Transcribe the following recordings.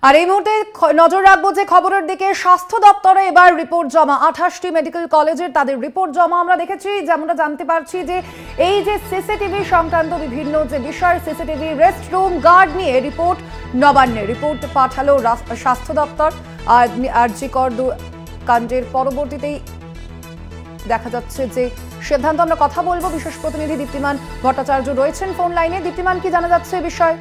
আর এই মুহূর্তে নজর রাখবো যে খবরের দিকে। স্বাস্থ্য দপ্তরে এবার রিপোর্ট জমা 28টি মেডিকেল কলেজের তাদের রিপোর্ট জমা আমরা দেখেছি। যেমনটা জানতে পারছি যে এই যে সিসিটিভি সংক্রান্ত বিভিন্ন যে বিষয়, সিসিটিভি, রেস্টরুম, গার্ড নিয়ে রিপোর্ট নবান্নে রিপোর্ট পাঠালো স্বাস্থ্য দপ্তর। আরজি কর কাণ্ডের পরবর্তীতেই দেখা যাচ্ছে যে সিদ্ধান্ত। আমরা কথা বলবো, বিশেষ প্রতিনিধি দীপ্তিমান ভট্টাচার্য রয়েছেন ফোন লাইনে। দীপ্তিমান, কি জানা যাচ্ছে বিষয়?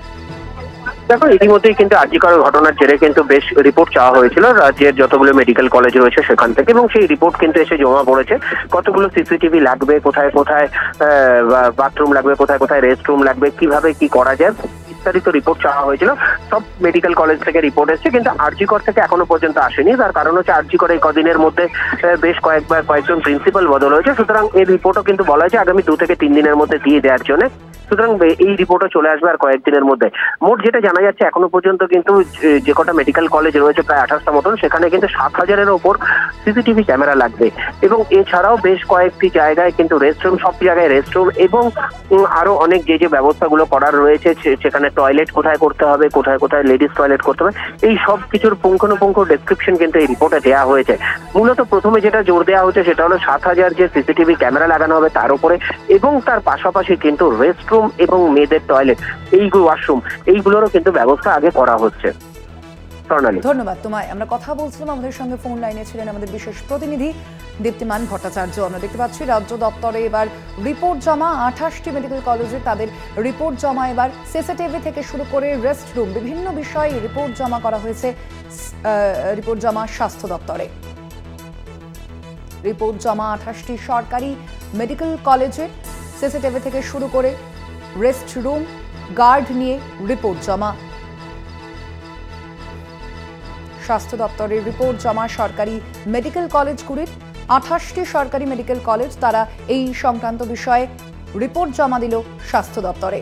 দেখো, ইতিমধ্যেই কিন্তু আরজি কর ঘটনার জেরে কিন্তু বেশ রিপোর্ট চাওয়া হয়েছিল রাজ্যের যতগুলো মেডিকেল কলেজ রয়েছে সেখান থেকে, এবং সেই রিপোর্ট কিন্তু এসে জমা পড়েছে। কতগুলো সিসিটিভি লাগবে, কোথায় কোথায় বাথরুম লাগবে, কোথায় কোথায় রেস্টরুম লাগবে, কিভাবে কি করা যায় বিস্তারিত রিপোর্ট চাওয়া হয়েছিল। সব মেডিকেল কলেজ থেকে রিপোর্ট এসেছে, কিন্তু আরজি কর থেকে এখনো পর্যন্ত আসেনি। তার কারণ হচ্ছে আরজি কর এই কদিনের মধ্যে বেশ কয়েকজন প্রিন্সিপাল বদল হয়েছে। সুতরাং এই রিপোর্টও কিন্তু বলা হয়েছে আগামী 2 থেকে 3 দিনের মধ্যে দিয়ে দেওয়ার জন্য। সুতরাং এই রিপোর্টও চলে আসবে আর কয়েকদিনের মধ্যে। মোট যেটা জানা যাচ্ছে এখনো পর্যন্ত কিন্তু যে কটা মেডিকেল কলেজ রয়েছে প্রায় 28টা মতন, সেখানে কিন্তু 7,000-এর ওপর সিসিটিভি ক্যামেরা লাগবে। এবং এছাড়াও বেশ কয়েকটি জায়গায় কিন্তু রেস্টরুম, সব জায়গায় রেস্টরুম এবং আরো অনেক যে ব্যবস্থাগুলো করার রয়েছে, সেখানে টয়লেট কোথায় করতে হবে, কোথায় কোথায় লেডিস টয়লেট করতে হবে, এই সব কিছুর পুঙ্খানুপুঙ্খ ডেসক্রিপশন কিন্তু এই রিপোর্টে দেওয়া হয়েছে। মূলত প্রথমে যেটা জোর দেওয়া হচ্ছে সেটা হলো 7,000 যে সিসিটিভি ক্যামেরা লাগানো হবে তার উপরে, এবং তার পাশাপাশি কিন্তু রেস্টরুম এবং মেয়েদের টয়লেট, এইগুলো ওয়াশরুম, এইগুলোরও কিন্তু ব্যবস্থা আগে করা হচ্ছে। ধন্যবাদ তোমায়। আমরা কথা বলছিলাম, আমাদের সঙ্গে ফোন লাইনে ছিলেন আমাদের বিশেষ প্রতিনিধি দীপ্তিমান ভট্টাচার্য। আমরা দেখতে পাচ্ছি রাজ্য দপ্তরে এবার রিপোর্ট জমা 28টি মেডিকেল কলেজে তাদের রিপোর্ট জমা। এবার সিসিটিভি থেকে শুরু করে রেস্টরুম, বিভিন্ন বিষয়ে রিপোর্ট জমা করা হয়েছে। রিপোর্ট জমা স্বাস্থ্য দপ্তরে। রিপোর্ট জমা 28টি সরকারি মেডিকেল কলেজে, সিসিটিভি থেকে শুরু করে রেস্টরুম, গার্ড নিয়ে রিপোর্ট জমা। স্বাস্থ্য দপ্তরের রিপোর্ট জমা সরকারি মেডিকেল কলেজগুলির। 28টি সরকারি মেডিকেল কলেজ তারা এই সংক্রান্ত বিষয়ে রিপোর্ট জমা দিল স্বাস্থ্য দপ্তরে।